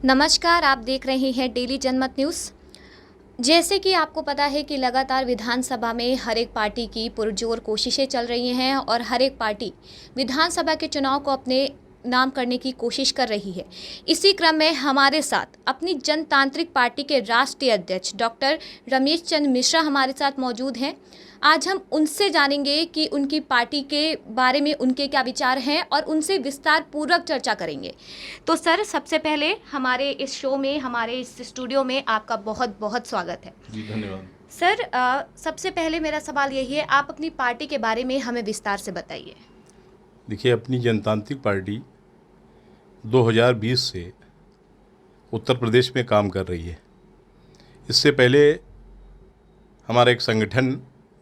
नमस्कार, आप देख रहे हैं डेली जनमत न्यूज़। जैसे कि आपको पता है कि लगातार विधानसभा में हर एक पार्टी की पुरजोर कोशिशें चल रही हैं और हर एक पार्टी विधानसभा के चुनाव को अपने नाम करने की कोशिश कर रही है। इसी क्रम में हमारे साथ अपनी जनतांत्रिक पार्टी के राष्ट्रीय अध्यक्ष डॉक्टर रमेश चंद्र मिश्रा हमारे साथ मौजूद हैं। आज हम उनसे जानेंगे कि उनकी पार्टी के बारे में उनके क्या विचार हैं और उनसे विस्तार पूर्वक चर्चा करेंगे। तो सर, सबसे पहले हमारे इस शो में, हमारे इस स्टूडियो में आपका बहुत बहुत स्वागत है। जी धन्यवाद। सर, सबसे पहले मेरा सवाल यही है, आप अपनी पार्टी के बारे में हमें विस्तार से बताइए। देखिए, अपनी जनतांत्रिक पार्टी 2020 से उत्तर प्रदेश में काम कर रही है। इससे पहले हमारा एक संगठन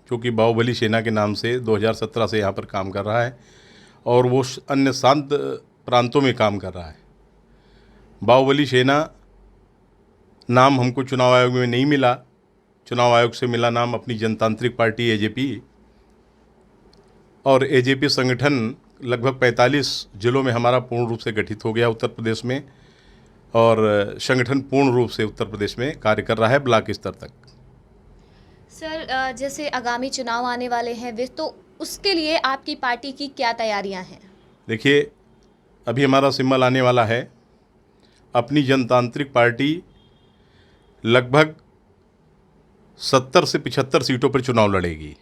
जो कि बाहुबली सेना के नाम से 2017 से यहाँ पर काम कर रहा है और वो अन्य शांत प्रांतों में काम कर रहा है। बाहुबली सेना नाम हमको चुनाव आयोग में नहीं मिला, चुनाव आयोग से मिला नाम अपनी जनतांत्रिक पार्टी एजेपी। और एजेपी संगठन लगभग 45 जिलों में हमारा पूर्ण रूप से गठित हो गया उत्तर प्रदेश में, और संगठन पूर्ण रूप से उत्तर प्रदेश में कार्य कर रहा है ब्लॉक स्तर तक। सर, जैसे आगामी चुनाव आने वाले हैं, तो उसके लिए आपकी पार्टी की क्या तैयारियां हैं? देखिए, अभी हमारा सिंबल आने वाला है। अपनी जनतांत्रिक पार्टी लगभग 70 से 75 सीटों पर चुनाव लड़ेगी।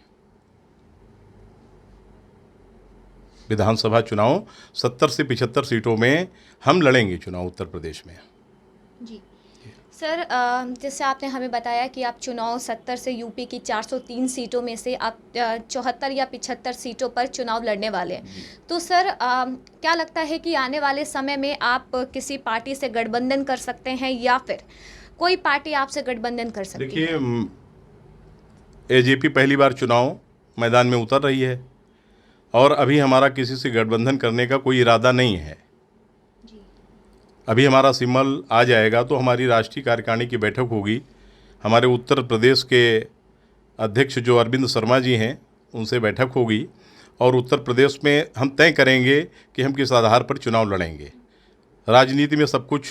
विधानसभा चुनाव 70 से 75 सीटों में हम लड़ेंगे चुनाव उत्तर प्रदेश में। जी सर, जैसे आपने हमें बताया कि आप चुनाव 70 से यूपी की 403 सीटों में से आप 74 या 75 सीटों पर चुनाव लड़ने वाले हैं। तो सर, क्या लगता है कि आने वाले समय में आप किसी पार्टी से गठबंधन कर सकते हैं या फिर कोई पार्टी आपसे गठबंधन कर सकती है? देखिए, एजेपी पहली बार चुनाव मैदान में उतर रही है और अभी हमारा किसी से गठबंधन करने का कोई इरादा नहीं है। अभी हमारा सिंबल आ जाएगा तो हमारी राष्ट्रीय कार्यकारिणी की बैठक होगी। हमारे उत्तर प्रदेश के अध्यक्ष जो अरविंद शर्मा जी हैं, उनसे बैठक होगी और उत्तर प्रदेश में हम तय करेंगे कि हम किस आधार पर चुनाव लड़ेंगे। राजनीति में सब कुछ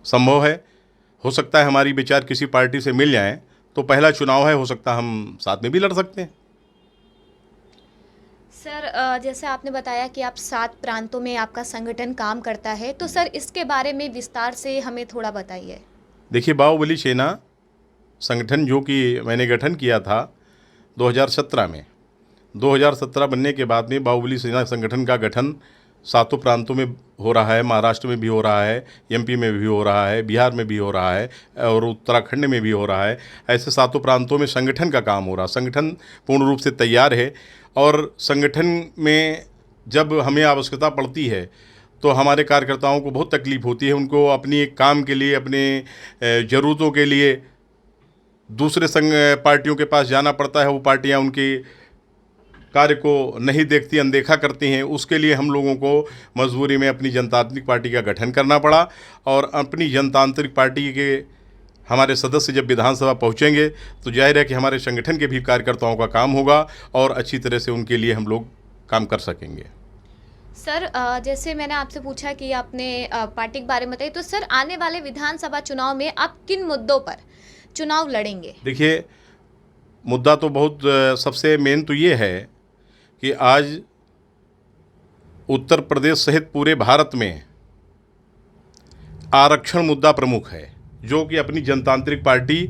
संभव है। हो सकता है हमारी विचार किसी पार्टी से मिल जाएं, तो पहला चुनाव है, हो सकता है हम साथ में भी लड़ सकते हैं। सर, जैसे आपने बताया कि आप 7 प्रांतों में आपका संगठन काम करता है, तो सर इसके बारे में विस्तार से हमें थोड़ा बताइए। देखिए, बाहुबली सेना संगठन जो कि मैंने गठन किया था 2017 में, 2017 बनने के बाद में बाहुबली सेना संगठन का गठन 7 प्रांतों में हो रहा है। महाराष्ट्र में भी हो रहा है, एमपी में भी हो रहा है, बिहार में भी हो रहा है और उत्तराखंड में भी हो रहा है। ऐसे 7 प्रांतों में संगठन का काम हो रहा है। संगठन पूर्ण रूप से तैयार है और संगठन में जब हमें आवश्यकता पड़ती है तो हमारे कार्यकर्ताओं को बहुत तकलीफ़ होती है। उनको अपनी एक काम के लिए, अपने ज़रूरतों के लिए दूसरे पार्टियों के पास जाना पड़ता है। वो पार्टियां उनके कार्य को नहीं देखती, अनदेखा करती हैं। उसके लिए हम लोगों को मजबूरी में अपनी जनतांत्रिक पार्टी का गठन करना पड़ा और अपनी जनतांत्रिक पार्टी के हमारे सदस्य जब विधानसभा पहुंचेंगे तो जाहिर है कि हमारे संगठन के भी कार्यकर्ताओं का काम होगा और अच्छी तरह से उनके लिए हम लोग काम कर सकेंगे। सर, जैसे मैंने आपसे पूछा कि आपने पार्टी के बारे में बताइए, तो सर आने वाले विधानसभा चुनाव में आप किन मुद्दों पर चुनाव लड़ेंगे? देखिए, मुद्दा तो बहुत सबसे मेन तो ये है कि आज उत्तर प्रदेश सहित पूरे भारत में आरक्षण मुद्दा प्रमुख है, जो कि अपनी जनतांत्रिक पार्टी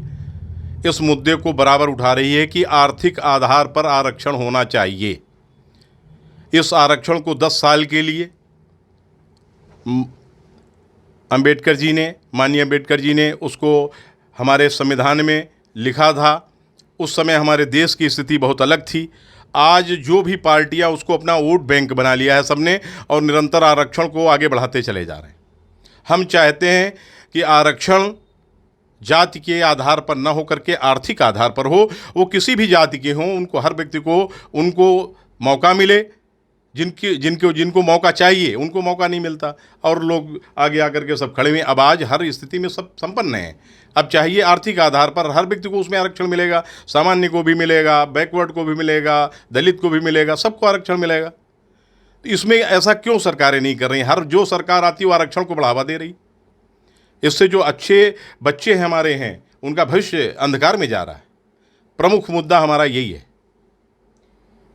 इस मुद्दे को बराबर उठा रही है कि आर्थिक आधार पर आरक्षण होना चाहिए। इस आरक्षण को 10 साल के लिए अंबेडकर जी ने, माननीय अंबेडकर जी ने उसको हमारे संविधान में लिखा था। उस समय हमारे देश की स्थिति बहुत अलग थी। आज जो भी पार्टियां उसको अपना वोट बैंक बना लिया है सबने और निरंतर आरक्षण को आगे बढ़ाते चले जा रहे हैं। हम चाहते हैं कि आरक्षण जाति के आधार पर न होकर के आर्थिक आधार पर हो। वो किसी भी जाति के हों, उनको, हर व्यक्ति को उनको मौका मिले। जिनको मौका चाहिए उनको मौका नहीं मिलता और लोग आगे आकर के सब खड़े हुए। अब आज हर स्थिति में सब संपन्न हैं। अब चाहिए आर्थिक आधार पर हर व्यक्ति को उसमें आरक्षण मिलेगा। सामान्य को भी मिलेगा, बैकवर्ड को भी मिलेगा, दलित को भी मिलेगा, सबको आरक्षण मिलेगा। तो इसमें ऐसा क्यों सरकारें नहीं कर रही? हर जो सरकार आती है वो आरक्षण को बढ़ावा दे रही। इससे जो अच्छे बच्चे हमारे हैं उनका भविष्य अंधकार में जा रहा है। प्रमुख मुद्दा हमारा यही है।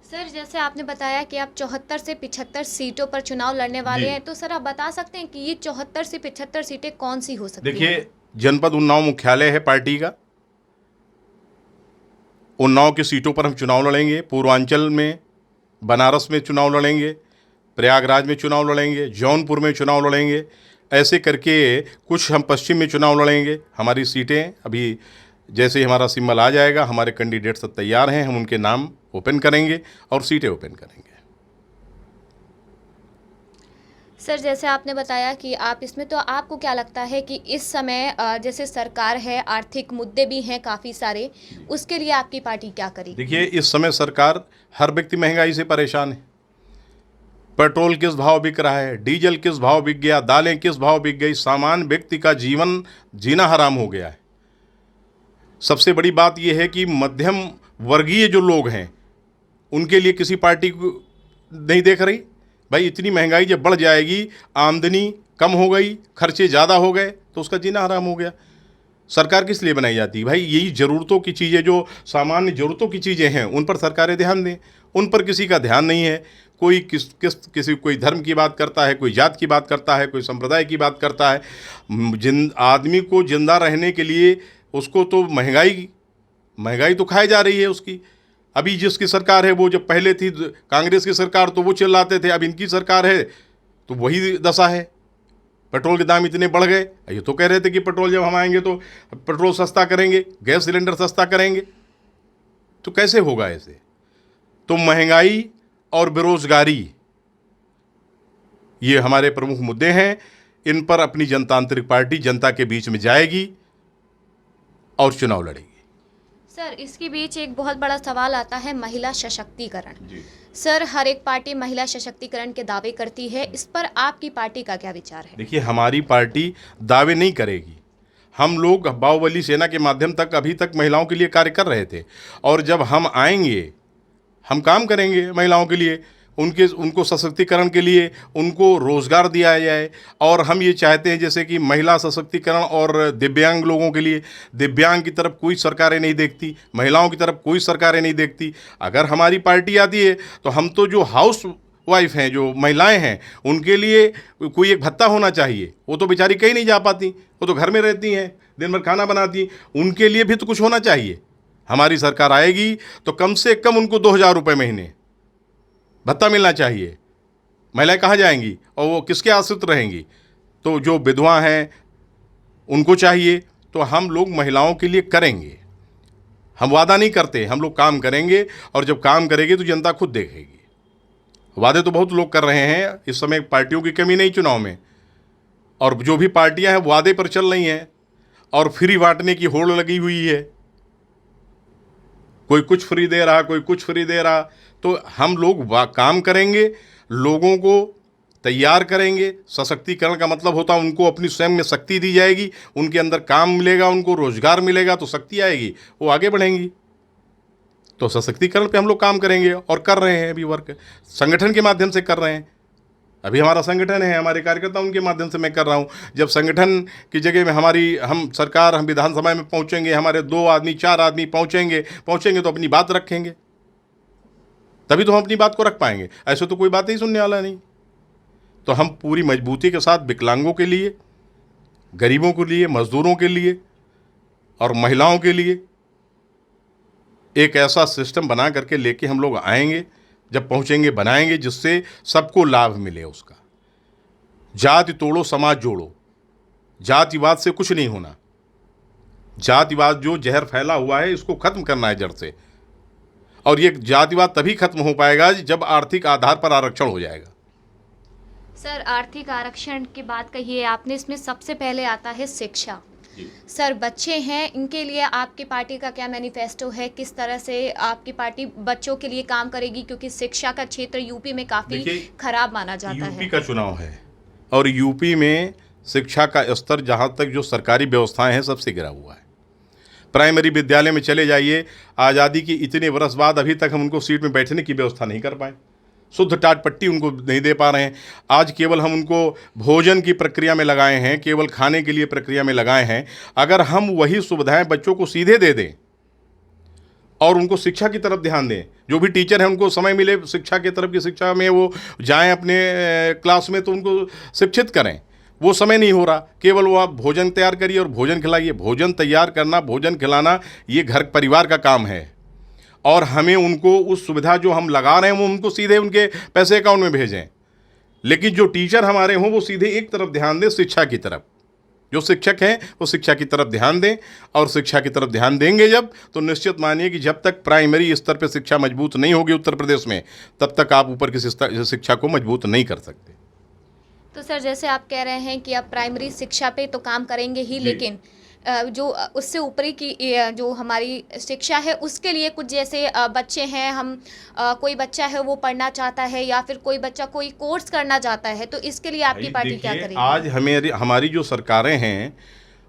सर, जैसे आपने बताया कि आप 74 से 75 सीटों पर चुनाव लड़ने वाले जी। हैं, तो सर आप बता सकते हैं कि ये 74 से 75 सीटें कौन सी हो सकती हैं? देखिए, जनपद उन्नाव मुख्यालय है पार्टी का। उन्नाव की सीटों पर हम चुनाव लड़ेंगे। पूर्वांचल में बनारस में चुनाव लड़ेंगे, प्रयागराज में चुनाव लड़ेंगे, जौनपुर में चुनाव लड़ेंगे। ऐसे करके कुछ हम पश्चिम में चुनाव लड़ेंगे। हमारी सीटें अभी जैसे ही हमारा सिंबल आ जाएगा, हमारे कैंडिडेट सब तैयार हैं, हम उनके नाम ओपन करेंगे और सीटें ओपन करेंगे। सर, जैसे आपने बताया कि आप इसमें, तो आपको क्या लगता है कि इस समय जैसे सरकार है, आर्थिक मुद्दे भी हैं काफ़ी सारे, उसके लिए आपकी पार्टी क्या करेगी? देखिए, इस समय सरकार, हर व्यक्ति महंगाई से परेशान है। पेट्रोल किस भाव बिक रहा है, डीजल किस भाव बिक गया, दालें किस भाव बिक गई। सामान्य व्यक्ति का जीवन जीना हराम हो गया है। सबसे बड़ी बात यह है कि मध्यम वर्गीय जो लोग हैं उनके लिए किसी पार्टी को नहीं देख रही। भाई, इतनी महंगाई जब बढ़ जाएगी, आमदनी कम हो गई, खर्चे ज़्यादा हो गए, तो उसका जीना हराम हो गया। सरकार किस लिए बनाई जाती है? भाई, यही ज़रूरतों की चीज़ें, जो सामान्य ज़रूरतों की चीज़ें हैं, उन पर सरकारें ध्यान दें। उन पर किसी का ध्यान नहीं है। कोई किसी कोई धर्म की बात करता है, कोई जात की बात करता है, कोई संप्रदाय की बात करता है। आदमी को जिंदा रहने के लिए उसको तो महंगाई तो खाई जा रही है उसकी। अभी जिसकी सरकार है, वो जब पहले थी कांग्रेस की सरकार, तो वो चिल्लाते थे। अब इनकी सरकार है तो वही दशा है। पेट्रोल के दाम इतने बढ़ गए। ये तो कह रहे थे कि पेट्रोल जब हम आएंगे तो पेट्रोल सस्ता करेंगे, गैस सिलेंडर सस्ता करेंगे। तो कैसे होगा ऐसे? तो महंगाई और बेरोजगारी, ये हमारे प्रमुख मुद्दे हैं। इन पर अपनी जनतांत्रिक पार्टी जनता के बीच में जाएगी और चुनाव लड़ेगी। सर, इसके बीच एक बहुत बड़ा सवाल आता है, महिला सशक्तिकरण। जी। सर, हर एक पार्टी महिला सशक्तिकरण के दावे करती है, इस पर आपकी पार्टी का क्या विचार है? देखिए, हमारी पार्टी दावे नहीं करेगी। हम लोग बाहुबली सेना के माध्यम तक अभी तक महिलाओं के लिए कार्य कर रहे थे, और जब हम आएंगे हम काम करेंगे महिलाओं के लिए, उनको सशक्तिकरण के लिए, उनको रोज़गार दिया जाए। और हम ये चाहते हैं जैसे कि महिला सशक्तिकरण और दिव्यांग लोगों के लिए, दिव्यांग की तरफ कोई सरकारें नहीं देखती, महिलाओं की तरफ कोई सरकारें नहीं देखती। अगर हमारी पार्टी आती है तो हम तो जो हाउस वाइफ हैं, जो महिलाएं हैं, उनके लिए कोई एक भत्ता होना चाहिए। वो तो बेचारी कहीं नहीं जा पाती, वो तो घर में रहती हैं, दिन भर खाना बनाती, उनके लिए भी तो कुछ होना चाहिए। हमारी सरकार आएगी तो कम से कम उनको 2,000 रुपये महीने भत्ता मिलना चाहिए। महिलाएं कहाँ जाएंगी और वो किसके आश्रित रहेंगी? तो जो विधवा हैं उनको चाहिए। तो हम लोग महिलाओं के लिए करेंगे। हम वादा नहीं करते, हम लोग काम करेंगे, और जब काम करेंगे तो जनता खुद देखेगी। वादे तो बहुत लोग कर रहे हैं, इस समय पार्टियों की कमी नहीं चुनाव में, और जो भी पार्टियां हैं वादे पर चल रही हैं और फ्री बांटने की होड़ लगी हुई है। कोई कुछ फ्री दे रहा, कोई कुछ फ्री दे रहा। तो हम लोग काम करेंगे, लोगों को तैयार करेंगे। सशक्तिकरण का मतलब होता है उनको अपनी स्वयं में शक्ति दी जाएगी, उनके अंदर काम मिलेगा, उनको रोजगार मिलेगा, तो शक्ति आएगी, वो आगे बढ़ेंगी। तो सशक्तिकरण पे हम लोग काम करेंगे और कर रहे हैं। अभी वर्क संगठन के माध्यम से कर रहे हैं। अभी हमारा संगठन है, हमारे कार्यकर्ता, उनके माध्यम से मैं कर रहा हूँ। जब संगठन की जगह में हम विधानसभा में पहुँचेंगे, हमारे 2 आदमी 4 आदमी पहुँचेंगे तो अपनी बात रखेंगे, तभी तो हम अपनी बात को रख पाएंगे। ऐसे तो कोई बात ही सुनने वाला नहीं। तो हम पूरी मजबूती के साथ विकलांगों के लिए, गरीबों के लिए, मजदूरों के लिए और महिलाओं के लिए एक ऐसा सिस्टम बना करके लेके हम लोग आएंगे। जब पहुंचेंगे बनाएंगे जिससे सबको लाभ मिले उसका। जाति तोड़ो समाज जोड़ो, जातिवाद से कुछ नहीं होना। जातिवाद जो जहर फैला हुआ है इसको खत्म करना है जड़ से, और ये जातिवाद तभी खत्म हो पाएगा जब आर्थिक आधार पर आरक्षण हो जाएगा। सर, आर्थिक आरक्षण की बात कही है आपने, इसमें सबसे पहले आता है शिक्षा। सर, बच्चे हैं, इनके लिए आपकी पार्टी का क्या मैनिफेस्टो है? किस तरह से आपकी पार्टी बच्चों के लिए काम करेगी? क्योंकि शिक्षा का क्षेत्र यूपी में काफ़ी खराब माना जाता है। यूपी का चुनाव है और यूपी में शिक्षा का स्तर जहाँ तक जो सरकारी व्यवस्थाएं हैं सबसे गिरा हुआ है। प्राइमरी विद्यालय में चले जाइए, आज़ादी की इतने वर्ष बाद अभी तक हम उनको सीट में बैठने की व्यवस्था नहीं कर पाए। शुद्ध टाट पट्टी उनको नहीं दे पा रहे हैं। आज केवल हम उनको भोजन की प्रक्रिया में लगाए हैं, केवल खाने के लिए प्रक्रिया में लगाए हैं। अगर हम वही सुविधाएं बच्चों को सीधे दे दें और उनको शिक्षा की तरफ ध्यान दें, जो भी टीचर हैं उनको समय मिले शिक्षा की तरफ की शिक्षा में वो जाएं अपने क्लास में, तो उनको शिक्षित करें। वो समय नहीं हो रहा, केवल वो आप भोजन तैयार करिए और भोजन खिलाइए। भोजन तैयार करना, भोजन खिलाना, ये घर परिवार का काम है और हमें उनको उस सुविधा जो हम लगा रहे हैं वो उनको सीधे उनके पैसे अकाउंट में भेजें। लेकिन जो टीचर हमारे हों वो सीधे एक तरफ ध्यान दें, शिक्षा की तरफ। जो शिक्षक हैं वो शिक्षा की तरफ ध्यान दें, और शिक्षा की तरफ ध्यान देंगे जब, तो निश्चित मानिए कि जब तक प्राइमरी स्तर पर शिक्षा मजबूत नहीं होगी उत्तर प्रदेश में, तब तक आप ऊपर की शिक्षा को मजबूत नहीं कर सकते। तो सर, जैसे आप कह रहे हैं कि आप प्राइमरी शिक्षा पे तो काम करेंगे ही, लेकिन जो उससे ऊपरी की जो हमारी शिक्षा है उसके लिए कुछ, जैसे बच्चे हैं, हम कोई बच्चा है वो पढ़ना चाहता है या फिर कोई बच्चा कोई कोर्स करना चाहता है, तो इसके लिए आपकी पार्टी क्या करेगी? आज हमारी जो सरकारें हैं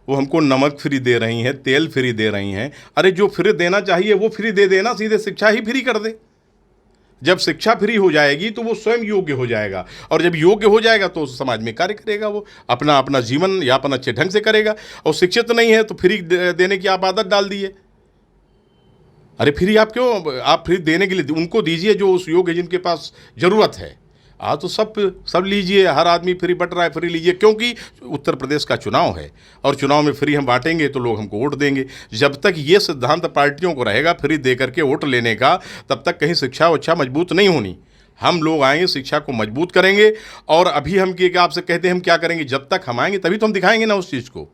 वो हमको नमक फ्री दे रही हैं, तेल फ्री दे रही हैं। अरे जो फ्री देना चाहिए वो फ्री दे देना, सीधे शिक्षा ही फ्री कर दे। जब शिक्षा फ्री हो जाएगी तो वो स्वयं योग्य हो जाएगा, और जब योग्य हो जाएगा तो समाज में कार्य करेगा, वो अपना अपना जीवन यापन अच्छे ढंग से करेगा। और शिक्षित नहीं है तो फ्री देने की आप आदत डाल दिए। अरे फ्री आप क्यों, आप फ्री देने के लिए उनको दीजिए जो उस योग्य जिनके पास ज़रूरत है। तो सब लीजिए, हर आदमी फ्री बट रहा है, फ्री लीजिए, क्योंकि उत्तर प्रदेश का चुनाव है और चुनाव में फ्री हम बांटेंगे तो लोग हमको वोट देंगे। जब तक ये सिद्धांत पार्टियों को रहेगा फ्री दे करके वोट लेने का, तब तक कहीं शिक्षा अच्छा मजबूत नहीं होनी। हम लोग आएंगे, शिक्षा को मजबूत करेंगे। और अभी हम आपसे कहते हैं हम क्या करेंगे, जब तक हम आएंगे तभी तो हम दिखाएंगे ना उस चीज़ को।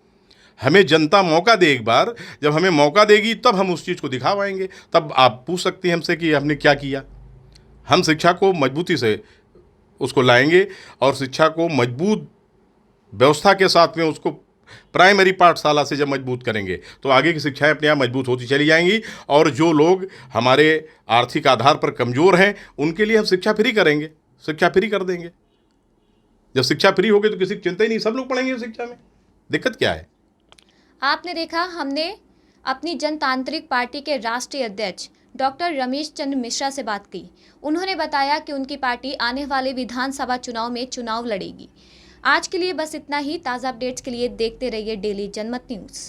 हमें जनता मौका दे, एक बार जब हमें मौका देगी तब हम उस चीज़ को दिखा पाएंगे। तब आप पूछ सकते हैं हमसे कि हमने क्या किया। हम शिक्षा को मजबूती से उसको लाएंगे और शिक्षा को मजबूत व्यवस्था के साथ में उसको प्राइमरी पाठशाला से जब मजबूत करेंगे तो आगे की शिक्षाएं अपने आप मजबूत होती चली जाएंगी। और जो लोग हमारे आर्थिक आधार पर कमज़ोर हैं उनके लिए हम शिक्षा फ्री करेंगे, शिक्षा फ्री कर देंगे। जब शिक्षा फ्री होगी तो किसी की चिंता ही नहीं, सब लोग पढ़ेंगे शिक्षा में, दिक्कत क्या है। आपने देखा, हमने अपनी जनतांत्रिक पार्टी के राष्ट्रीय अध्यक्ष डॉक्टर रमेश चंद्र मिश्रा से बात की। उन्होंने बताया कि उनकी पार्टी आने वाले विधानसभा चुनाव में चुनाव लड़ेगी। आज के लिए बस इतना ही। ताज़ा अपडेट्स के लिए देखते रहिए डेली जनमत न्यूज़।